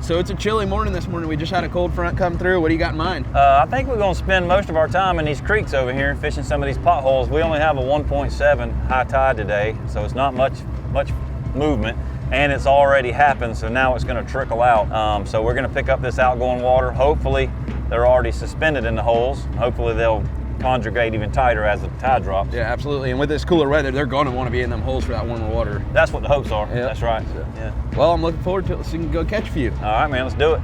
So it's a chilly morning this morning. We just had a cold front come through. What do you got in mind? I think we're gonna spend most of our time in these creeks over here fishing some of these potholes. We only have a 1.7 high tide today, so it's not much movement, and it's already happened, so now it's gonna trickle out. So we're gonna pick up this outgoing water. Hopefully they're already suspended in the holes. Hopefully they'll conjugate even tighter as the tide drops. Yeah, absolutely. And with this cooler weather, they're going to want to be in them holes for that warmer water. That's what the hopes are. Yep. That's right. So, yeah. Well, I'm looking forward to it. So you can go catch a few. All right, man, let's do it.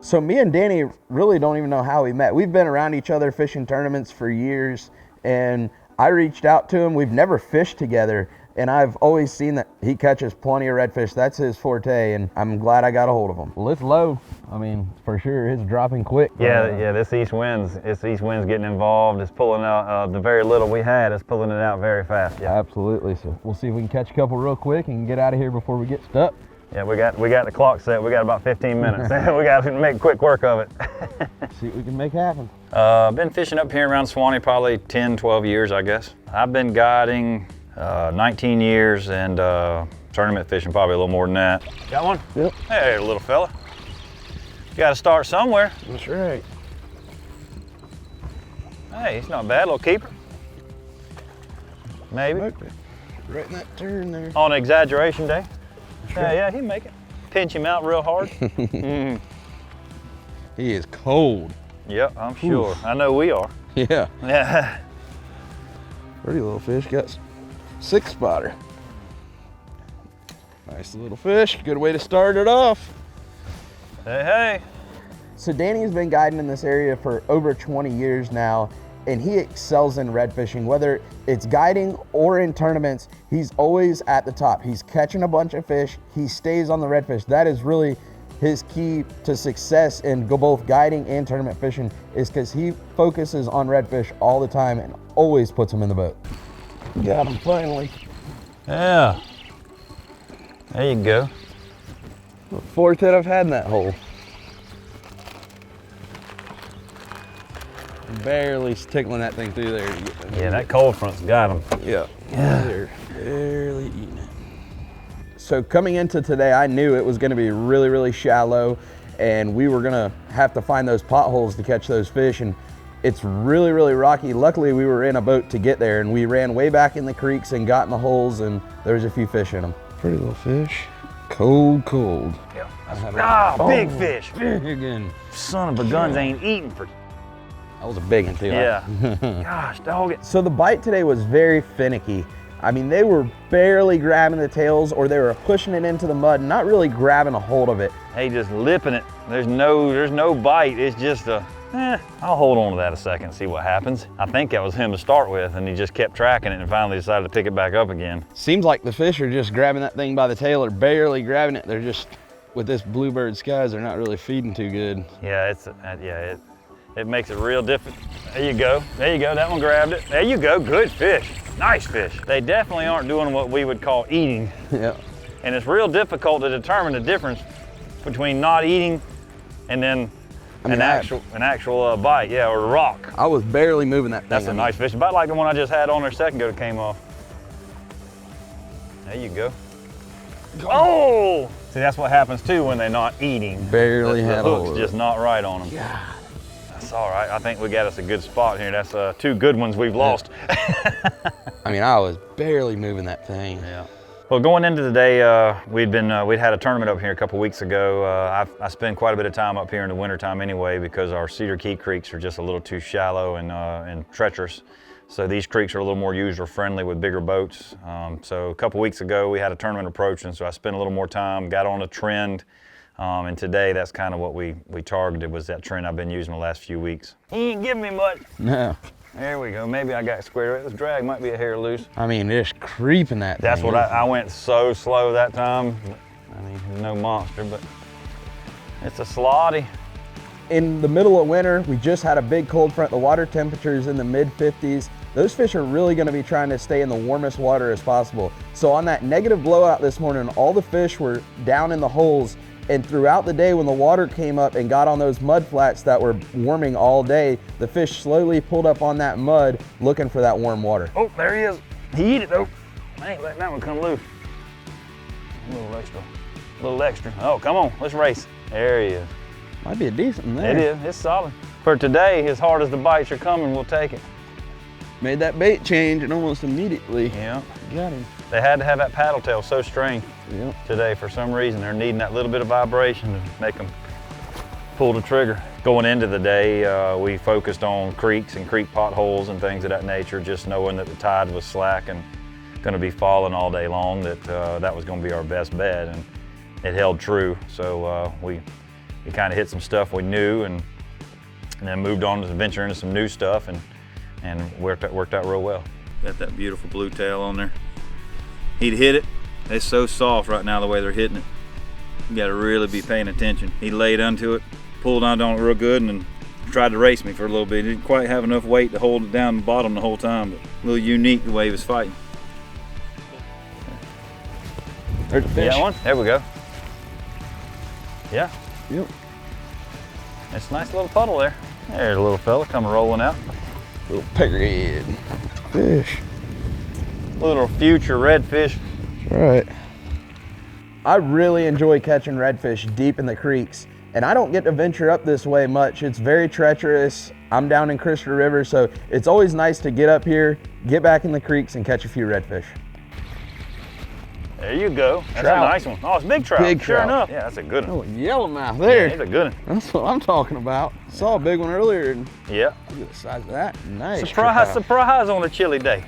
So me and Danny really don't even know how we met. We've been around each other fishing tournaments for years, and I reached out to him. We've never fished together, and I've always seen that he catches plenty of redfish. That's his forte, and I'm glad I got a hold of him. Well, it's low. I mean, for sure, it's dropping quick. Yeah, this east wind's getting involved. It's pulling out the very little we had. It's pulling it out very fast. Yeah, absolutely. So we'll see if we can catch a couple real quick and get out of here before we get stuck. Yeah, we got the clock set. We got about 15 minutes. We got to make quick work of it. See what we can make happen. I've been fishing up here around Swanee probably 10, 12 years, I guess. I've been guiding 19 years and tournament fishing probably a little more than that. Got one? Yep. Hey, little fella. You got to start somewhere. That's right. Hey, he's not bad, little keeper. Maybe. Right in that turn there. On exaggeration day. Sure. Yeah, he'd make it. Pinch him out real hard. He is cold. Yep, I'm sure. I know we are. Yeah. Yeah. Pretty little fish. Got 6-spotter. Nice little fish. Good way to start it off. Hey, hey. So Danny's been guiding in this area for over 20 years now, and he excels in red fishing. Whether it's guiding or in tournaments, he's always at the top. He's catching a bunch of fish. He stays on the redfish. That is really his key to success in both guiding and tournament fishing, is because he focuses on redfish all the time and always puts them in the boat. Got him finally. Yeah. There you go. The fourth hit I've had in that hole. Barely tickling that thing through there. To get them. Yeah, that cold front's got him. Yeah. They're barely eating it. So coming into today, I knew it was going to be really, really shallow, and we were going to have to find those potholes to catch those fish, and it's really, really rocky. Luckily, we were in a boat to get there, and we ran way back in the creeks and got in the holes, and there was a few fish in them. Pretty little fish. Cold, cold. Yeah. Big fish. Big again. Son of a guns ain't eating for... That was a big one too. Yeah. Gosh, dog it. So the bite today was very finicky. I mean, they were barely grabbing the tails, or they were pushing it into the mud, not really grabbing a hold of it. Hey, just lipping it. There's no bite. It's just I'll hold on to that a second, see what happens. I think that was him to start with, and he just kept tracking it and finally decided to pick it back up again. Seems like the fish are just grabbing that thing by the tail, or barely grabbing it. They're just, with this bluebird skies, they're not really feeding too good. Yeah, it makes it real different. There you go. There you go. That one grabbed it. There you go. Good fish. Nice fish. They definitely aren't doing what we would call eating. Yeah. And it's real difficult to determine the difference between not eating and then an actual bite, yeah, or a rock. I was barely moving that thing. That's a nice fish. About like the one I just had on there a second ago that came off. There you go. Oh! See, that's what happens too when they're not eating. Barely the had hook's just not right on them. God. That's all right. I think we got us a good spot here. That's 2 good ones we've lost. I mean, I was barely moving that thing. Yeah. Well, going into the day, we'd had a tournament up here a couple weeks ago. I spend quite a bit of time up here in the wintertime anyway, because our Cedar Key creeks are just a little too shallow and treacherous. So these creeks are a little more user friendly with bigger boats. So a couple weeks ago, we had a tournament approaching, so I spent a little more time, got on a trend. And today, that's kind of what we targeted, was that trend I've been using the last few weeks. He ain't giving me much. No. There we go. Maybe I got squared away. This drag might be a hair loose. I mean, just creeping that That's thing. what I went so slow that time. I mean, no monster, but it's a slotty. In the middle of winter, we just had a big cold front. The water temperature is in the mid-50s. Those fish are really going to be trying to stay in the warmest water as possible. So on that negative blowout this morning, all the fish were down in the holes, And throughout the day when the water came up and got on those mud flats that were warming all day, the fish slowly pulled up on that mud looking for that warm water. Oh, there he is. He eat it though. I ain't letting that one come loose. A little extra. Oh, come on, let's race. There he is. Might be a decent one there. It is, it's solid. For today, as hard as the bites are coming, we'll take it. Made that bait change and almost immediately Yeah. got him. They had to have that paddle tail so strained Yep. today for some reason. They're needing that little bit of vibration to make them pull the trigger. Going into the day, we focused on creeks and creek potholes and things of that nature, just knowing that the tide was slack and going to be falling all day long, that that was going to be our best bet, and it held true. So we kind of hit some stuff we knew, and then moved on to venture into some new stuff, and worked out real well. Got that beautiful blue tail on there. He'd hit it. It's so soft right now the way they're hitting it. You got to really be paying attention. He laid onto it, pulled on it real good, and then tried to race me for a little bit. He didn't quite have enough weight to hold it down the bottom the whole time, but a little unique the way he was fighting. There's a fish. Yeah, one. There we go. Yeah. Yep. It's a nice little puddle there. There's a little fella coming rolling out. Little peckerhead fish. Little future redfish. Right. I really enjoy catching redfish deep in the creeks, and I don't get to venture up this way much. It's very treacherous. I'm down in Christopher River, so it's always nice to get up here, get back in the creeks, and catch a few redfish. There you go. That's Trout. a nice one. Oh, it's big trout. Big sure trout. enough. Yeah, that's a good one. Oh, yellowmouth there. Yeah, he's a good one. That's what I'm talking about. Saw a big one earlier, and Yeah. look at the size of that. Nice. Surprise, trout. surprise on a chilly day.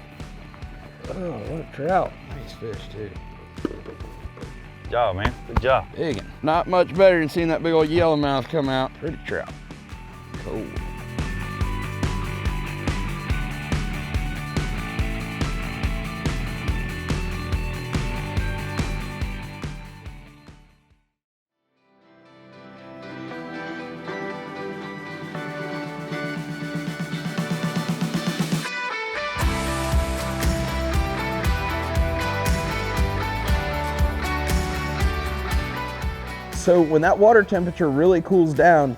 Oh, what a trout. Nice fish, too. Good job, man. Good job. Big one. Not much better than seeing that big old yellowmouth come out. Pretty trout. Cool. So when that water temperature really cools down,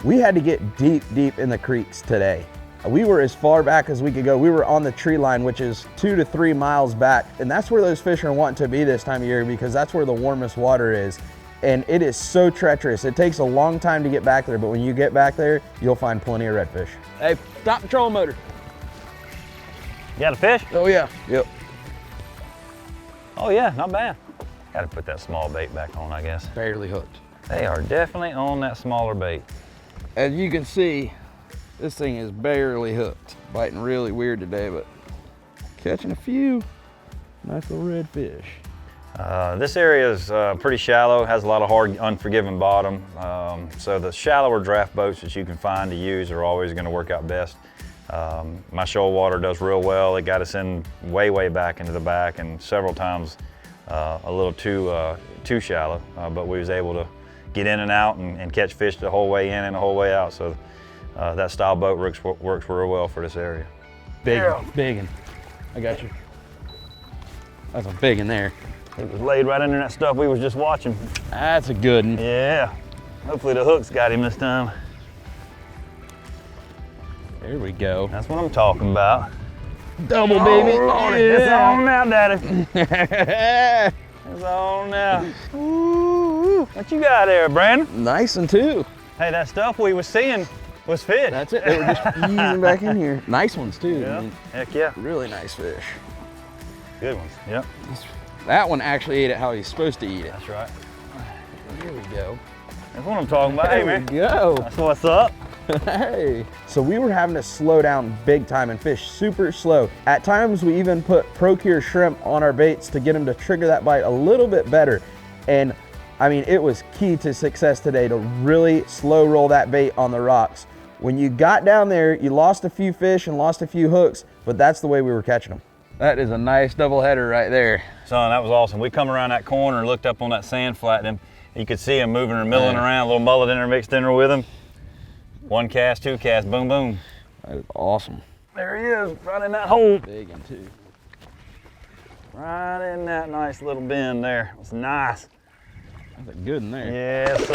we had to get deep in the creeks today. We were as far back as we could go. We were on the tree line, which is 2 to 3 miles back. And that's where those fish are wanting to be this time of year, because that's where the warmest water is. And it is so treacherous. It takes a long time to get back there, but when you get back there, you'll find plenty of redfish. Hey, stop the trolling motor. You got a fish? Oh yeah, yep. Oh yeah, not bad. Got to put that small bait back on, I guess. Barely hooked. They are definitely on that smaller bait. As you can see, this thing is barely hooked. Biting really weird today, but catching a few nice little redfish. This area is pretty shallow, has a lot of hard, unforgiving bottom. So the shallower draft boats that you can find to use are always going to work out best. My shoal water does real well. It got us in way back into the back, and several times a little too shallow, but we was able to get in and out and catch fish the whole way in and the whole way out. So that style boat works real well for this area. Big one. I got you. That's a big one there. It was laid right under that stuff we was just watching. That's a good one. Yeah. Hopefully the hook's got him this time. There we go. That's what I'm talking about. Double, baby. Lord, it's on now, Daddy. It's on now. Ooh, what you got there, Brandon? Nice one too. Hey, that stuff we was seeing was fish. That's it. They were just easing back in here. Nice ones too. Yeah. I mean, Heck yeah. really nice fish. Good ones. Yep. That one actually ate it how he's supposed to eat it. That's right. Here we go. That's what I'm talking about. Hey, There man. we go. That's what's up. Hey. So we were having to slow down big time and fish super slow. At times we even put Procure shrimp on our baits to get them to trigger that bite a little bit better. And I mean, it was key to success today to really slow roll that bait on the rocks. When you got down there, you lost a few fish and lost a few hooks, but that's the way we were catching them. That is a nice double header right there. Son, that was awesome. We come around that corner and looked up on that sand flat, and you could see him moving and milling around, a little mullet in there mixed in there with him. One cast, two cast, boom, boom. That is awesome. There he is, right in that hole. Big one too. Right in that nice little bend there. It's nice. That's good in there. Yes,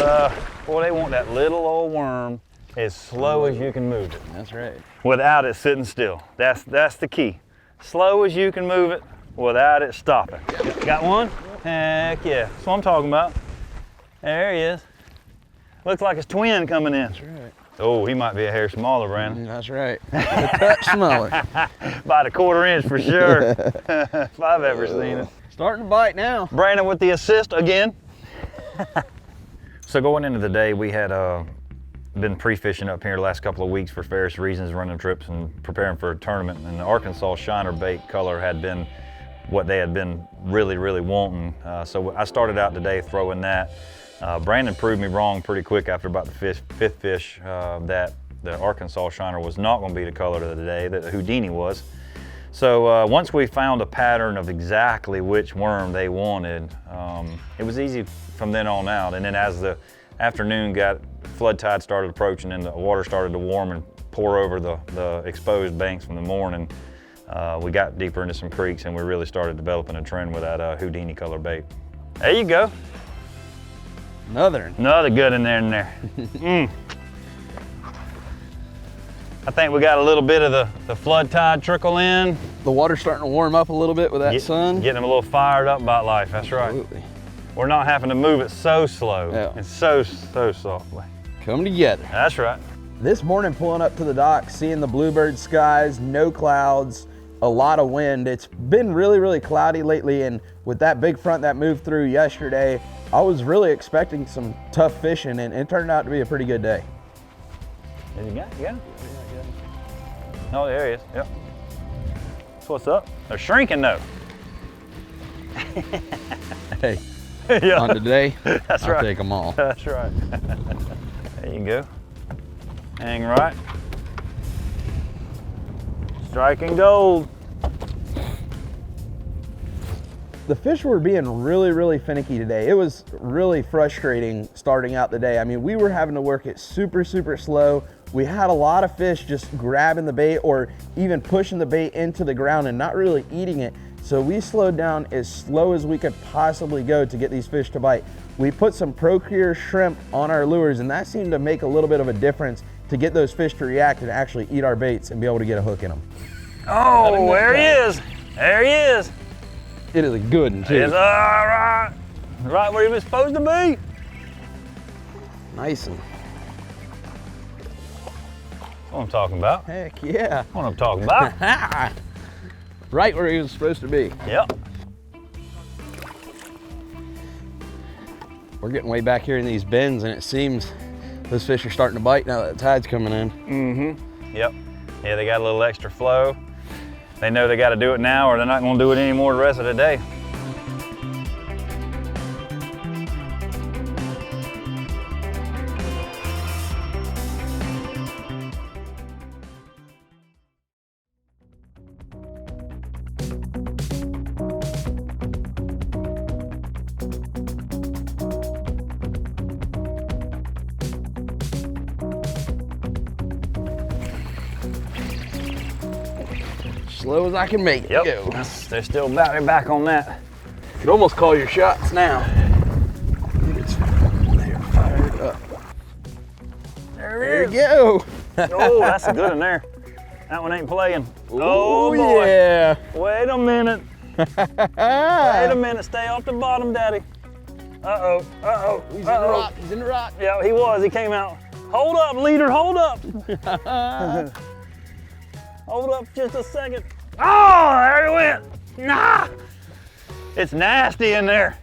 boy, they want that little old worm as slow as you can move it. That's right. Without it sitting still. That's the key. Slow as you can move it without it stopping. Got one? Heck yeah, that's what I'm talking about. There he is. Looks like his twin coming in. That's right. Oh, he might be a hair smaller, Brandon. That's right. A touch smaller. About a 1/4 inch for sure. If I've ever seen it. Starting to bite now. Brandon with the assist again. So going into the day, we had been pre-fishing up here the last couple of weeks for various reasons, running trips and preparing for a tournament. And the Arkansas Shiner bait color had been what they had been really, really wanting. So I started out today throwing that. Brandon proved me wrong pretty quick after about the fifth fish that the Arkansas Shiner was not going to be the color of the day, that the Houdini was. So once we found a pattern of exactly which worm they wanted, it was easy from then on out. And then as the afternoon got, flood tide started approaching and the water started to warm and pour over the exposed banks from the morning, we got deeper into some creeks and we really started developing a trend with that Houdini color bait. There you go. Another good in there. I think we got a little bit of the flood tide trickle in. The water's starting to warm up a little bit with that sun. Getting them a little fired up about life, that's Absolutely. right. We're not having to move it so slow. Yeah. And so softly. Come together. That's right. This morning pulling up to the dock, seeing the bluebird skies, no clouds, a lot of wind. It's been really, really cloudy lately, and with that big front that moved through yesterday, I was really expecting some tough fishing, and it turned out to be a pretty good day. Is he got it? You got it? Oh, there he is. Yep. So what's up? They're shrinking though. Hey, Yeah. on today, That's I'll right. take them all. That's right. There you go. Hang right. Striking gold. The fish were being really, really finicky today. It was really frustrating starting out the day. I mean, we were having to work it super, super slow. We had a lot of fish just grabbing the bait or even pushing the bait into the ground and not really eating it. So we slowed down as slow as we could possibly go to get these fish to bite. We put some Procure shrimp on our lures, and that seemed to make a little bit of a difference to get those fish to react and actually eat our baits and be able to get a hook in them. Oh, there he is. There he is. It is a good one too. It's all right. Right where he was supposed to be. Nice one. That's what I'm talking about. Heck yeah. That's what I'm talking about. Right where he was supposed to be. Yep. We're getting way back here in these bends, and it seems those fish are starting to bite now that the tide's coming in. Mm-hmm. Yep. Yeah, they got a little extra flow. They know they got to do it now or they're not going to do it anymore the rest of the day. Slow as I can make it Yep. go. They're still battery back on that. You could almost call your shots now. It's they're fired up. There you go. Oh, that's a good one there. That one ain't playing. Oh, boy. Yeah. Wait a minute. Wait a minute. Stay off the bottom, Daddy. Uh-oh. Uh-oh. He's in the rock. He's in the rock. Yeah, he was. He came out. Hold up, leader. Hold up. Hold up just a second. Oh, there he went. Nah. It's nasty in there.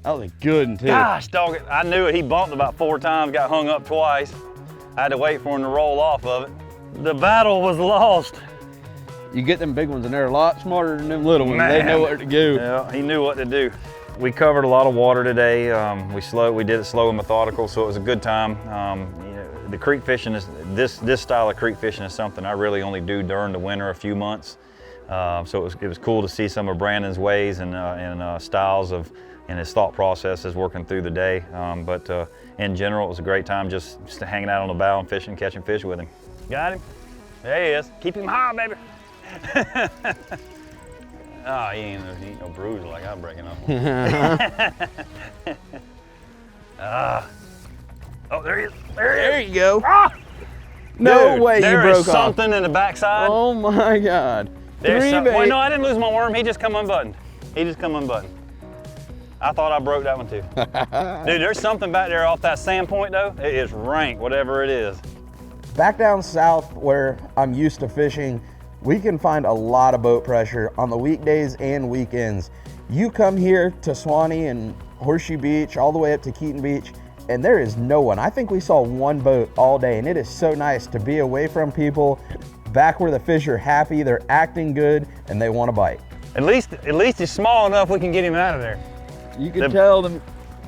That was a good one too. Gosh, dog it. I knew it. He bumped about 4 times, got hung up twice. I had to wait for him to roll off of it. The battle was lost. You get them big ones and they're a lot smarter than them little ones. Man. They know where to go. Yeah, he knew what to do. We covered a lot of water today. We did it slow and methodical, so it was a good time. You know, the creek fishing is, this style of creek fishing is something I really only do during the winter a few months. So it was cool to see some of Brandon's ways and styles of and his thought processes working through the day. But in general, it was a great time just hanging out on the bow and fishing, catching fish with him. Got him? There he is. Keep him high, baby. Oh, he ain't no bruise like I'm breaking off. Oh, there he is. There he is. you go. Ah! No Dude, way you there is broke off. something in the backside. Oh my God. There's Three some, bait. wait, no, I didn't lose my worm. He just come unbuttoned. He just come unbuttoned. I thought I broke that one too. Dude, there's something back there off that sand point though. It is rank, whatever it is. Back down south where I'm used to fishing, we can find a lot of boat pressure on the weekdays and weekends. You come here to Swanee and Horseshoe Beach, all the way up to Keaton Beach, and there is no one. I think we saw one boat all day, and it is so nice to be away from people, back where the fish are happy, they're acting good, and they want to bite. At least he's small enough we can get him out of there. You can tell them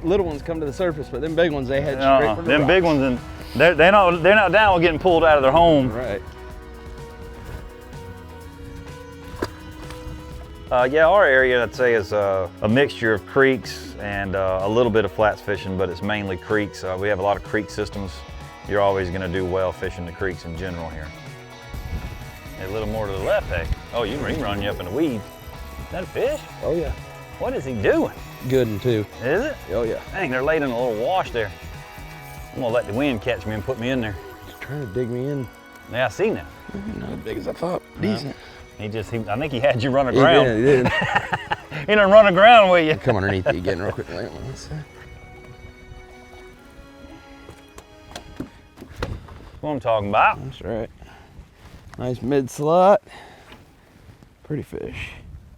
little ones come to the surface, but them big ones, they head straight for the Them rocks. big ones, and they're not down with getting pulled out of their home. Right. Yeah, our area, I'd say, is a mixture of creeks and a little bit of flats fishing, but it's mainly creeks. We have a lot of creek systems. You're always going to do well fishing the creeks in general here. A little more to the left, hey. Oh, he run you up in the weeds. Is that a fish? Oh yeah. What is he doing? Good one too. Is it? Oh yeah. Dang, they're laid in a little wash there. I'm gonna let the wind catch me and put me in there. He's trying to dig me in. Yeah, I see now. Not as big as I thought. Decent. I think he had you run aground. He did. He done run aground with you. Come underneath you again real quick. Let's see. That's what I'm talking about. That's right. Nice mid slot. Pretty fish.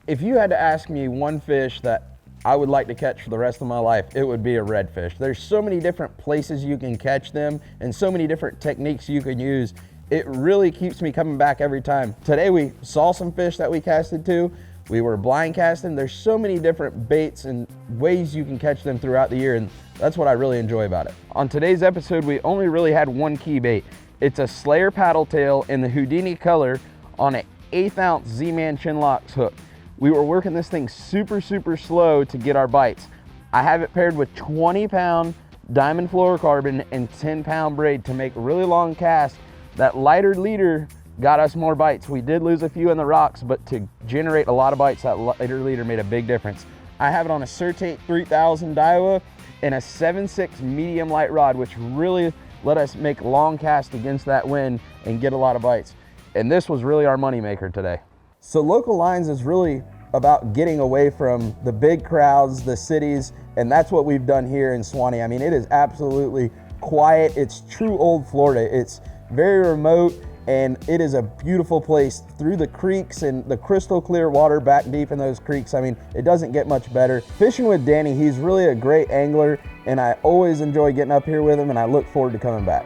If you had to ask me one fish that I would like to catch for the rest of my life, it would be a redfish. There's so many different places you can catch them and so many different techniques you can use. It really keeps me coming back every time. Today we saw some fish that we casted to. We were blind casting. There's so many different baits and ways you can catch them throughout the year, and that's what I really enjoy about it. On today's episode, we only really had one key bait. It's a Slayer paddle tail in the Houdini color on an 1/8 ounce Z-Man chin locks hook. We were working this thing super slow to get our bites. I have it paired with 20-pound diamond fluorocarbon and 10-pound braid to make really long casts. That lighter leader got us more bites. We did lose a few in the rocks, but to generate a lot of bites, that lighter leader made a big difference. I have it on a Certate 3000 Daiwa and a 7.6 medium light rod, which really let us make long casts against that wind and get a lot of bites. And this was really our money maker today. So local lines is really about getting away from the big crowds, the cities, and that's what we've done here in Swanee. I mean, it is absolutely quiet. It's true old Florida. It's very remote, and it is a beautiful place through the creeks and the crystal clear water back deep in those creeks. I mean, it doesn't get much better. Fishing with Danny, he's really a great angler, and I always enjoy getting up here with him, and I look forward to coming back.